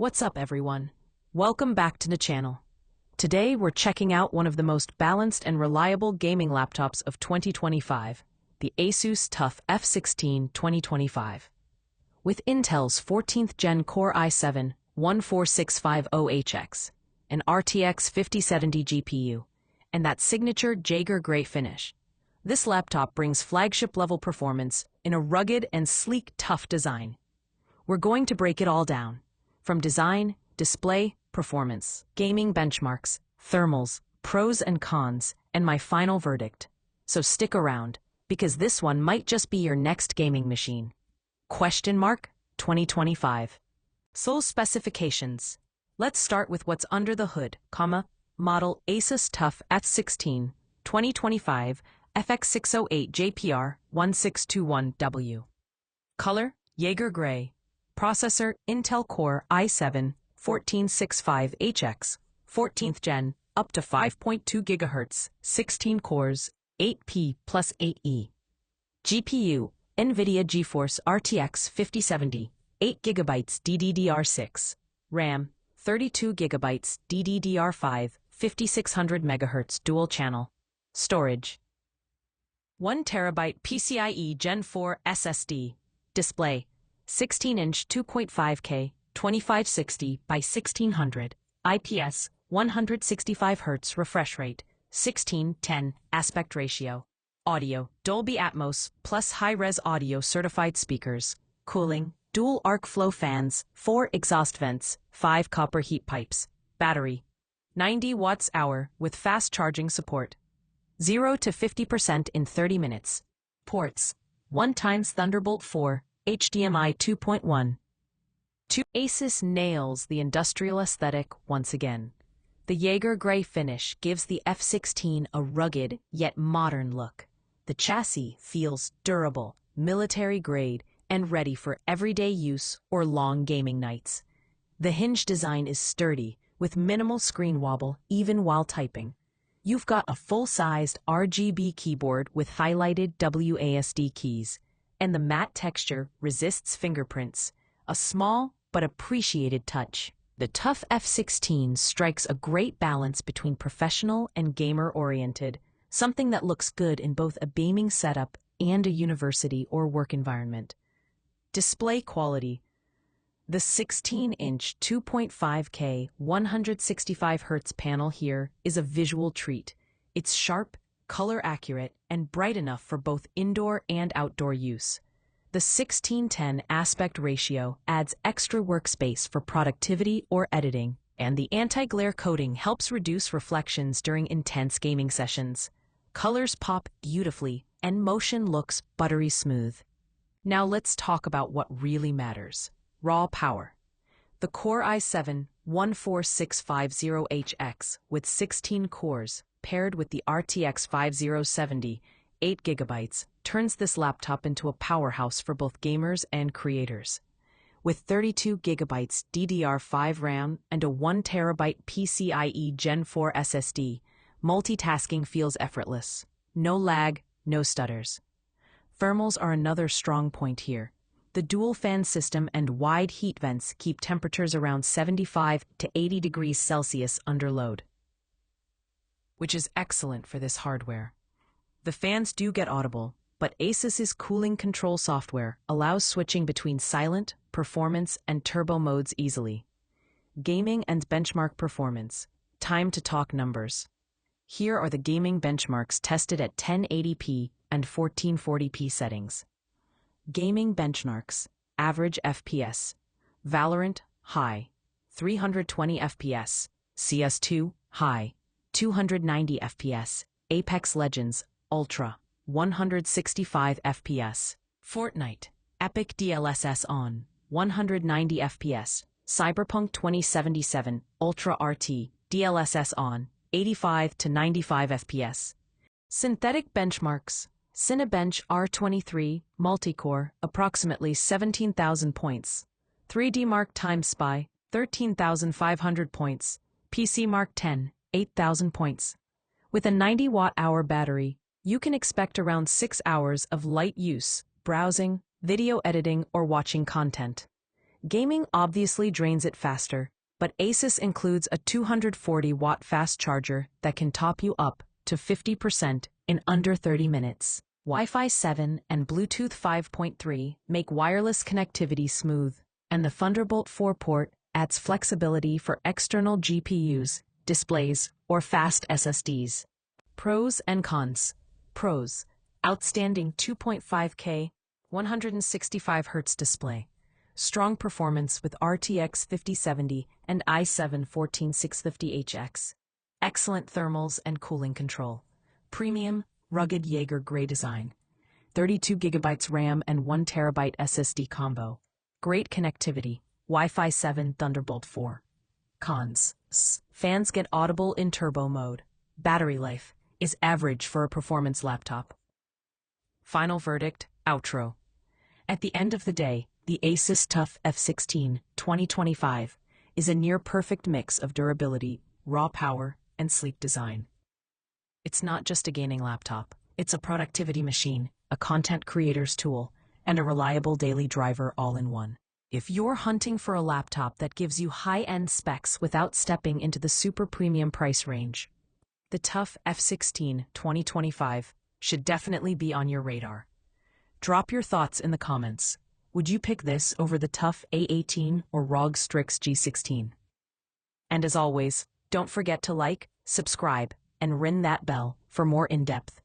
What's up, everyone? Welcome back to the channel. Today we're checking out one of the most balanced and reliable gaming laptops of 2025, the ASUS TUF F16 2025. With Intel's 14th Gen Core i7-14650HX, an RTX 5070 GPU, and that signature Jaeger Gray finish, this laptop brings flagship-level performance in a rugged and sleek TUF design. We're going to break it all down, from design, display, performance, gaming benchmarks, thermals, pros and cons, and my final verdict. So stick around, because this one might just be your next gaming machine. 2025. Sole specifications. Let's start with what's under the hood, model ASUS TUF F16 2025 FX608 JPR 1621W. Color, Jaeger Gray. Processor, Intel Core i7-14650HX, 14th Gen, up to 5.2 GHz, 16 cores, 8P plus 8E. GPU, NVIDIA GeForce RTX 5070, 8GB DDR6. RAM, 32GB DDR5, 5600 MHz dual channel. Storage, 1TB PCIe Gen 4 SSD. Display, 16-inch 2.5K 2560 by 1600 IPS 165 Hz refresh rate, 16:10 aspect ratio. Audio, Dolby Atmos plus high-res audio certified speakers. Cooling, dual arc flow fans, 4 exhaust vents, 5 copper heat pipes. Battery, 90 watts-hour with fast charging support. 0 to 50% in 30 minutes. Ports, 1x Thunderbolt 4, HDMI 2.1. ASUS nails the industrial aesthetic once again. The Jaeger Gray finish gives the F16 a rugged yet modern look. The chassis feels durable, military-grade, and ready for everyday use or long gaming nights. The hinge design is sturdy, with minimal screen wobble even while typing. You've got a full-sized RGB keyboard with highlighted WASD keys, and the matte texture resists fingerprints, a small but appreciated touch. The TUF F16 strikes a great balance between professional and gamer-oriented, something that looks good in both a gaming setup and a university or work environment. Display quality. The 16-inch 2.5K 165 Hz panel here is a visual treat. It's sharp, color-accurate, and bright enough for both indoor and outdoor use. The 16:10 aspect ratio adds extra workspace for productivity or editing, and the anti-glare coating helps reduce reflections during intense gaming sessions. Colors pop beautifully, and motion looks buttery smooth. Now let's talk about what really matters: raw power. The Core i7-14650HX with 16 cores, paired with the RTX 5070, 8GB, turns this laptop into a powerhouse for both gamers and creators. With 32GB DDR5 RAM and a 1TB PCIe Gen 4 SSD, multitasking feels effortless. No lag, no stutters. Thermals are another strong point here. The dual fan system and wide heat vents keep temperatures around 75 to 80 degrees Celsius under load, which is excellent for this hardware. The fans do get audible, but ASUS's cooling control software allows switching between silent, performance, and turbo modes easily. Gaming and benchmark performance. Time to talk numbers. Here are the gaming benchmarks tested at 1080p and 1440p settings. Gaming benchmarks. Average FPS. Valorant, high, 320 FPS. CS2, high, 290 FPS. Apex Legends, Ultra, 165 FPS. Fortnite, Epic DLSS on, 190 FPS. Cyberpunk 2077, Ultra RT, DLSS on, 85 to 95 FPS. Synthetic benchmarks. Cinebench R23, multicore, approximately 17,000 points. 3D Mark Time Spy, 13,500 points. PC Mark 10, 8,000 points. With a 90 watt-hour battery, you can expect around 6 hours of light use, browsing, video editing, or watching content. Gaming obviously drains it faster, but ASUS includes a 240-watt fast charger that can top you up to 50% in under 30 minutes. Wi-Fi 7 and Bluetooth 5.3 make wireless connectivity smooth, and the Thunderbolt 4 port adds flexibility for external GPUs, displays, or fast SSDs. Pros and cons. Pros: outstanding 2.5K, 165Hz display. Strong performance with RTX 5070 and i7-14650HX. Excellent thermals and cooling control. Premium, rugged Jaeger Gray design. 32GB RAM and 1TB SSD combo. Great connectivity. Wi-Fi 7 Thunderbolt 4. Cons. Fans get audible in turbo mode. Battery life is average for a performance laptop. Final verdict, outro. At the end of the day, the ASUS TUF F16 2025 is a near-perfect mix of durability, raw power, and sleek design. It's not just a gaming laptop, it's a productivity machine, a content creator's tool, and a reliable daily driver all in one. If you're hunting for a laptop that gives you high-end specs without stepping into the super premium price range, the TUF F16 2025 should definitely be on your radar. Drop your thoughts in the comments. Would you pick this over the TUF A18 or ROG Strix G16? And as always, don't forget to like, subscribe, and ring that bell for more in-depth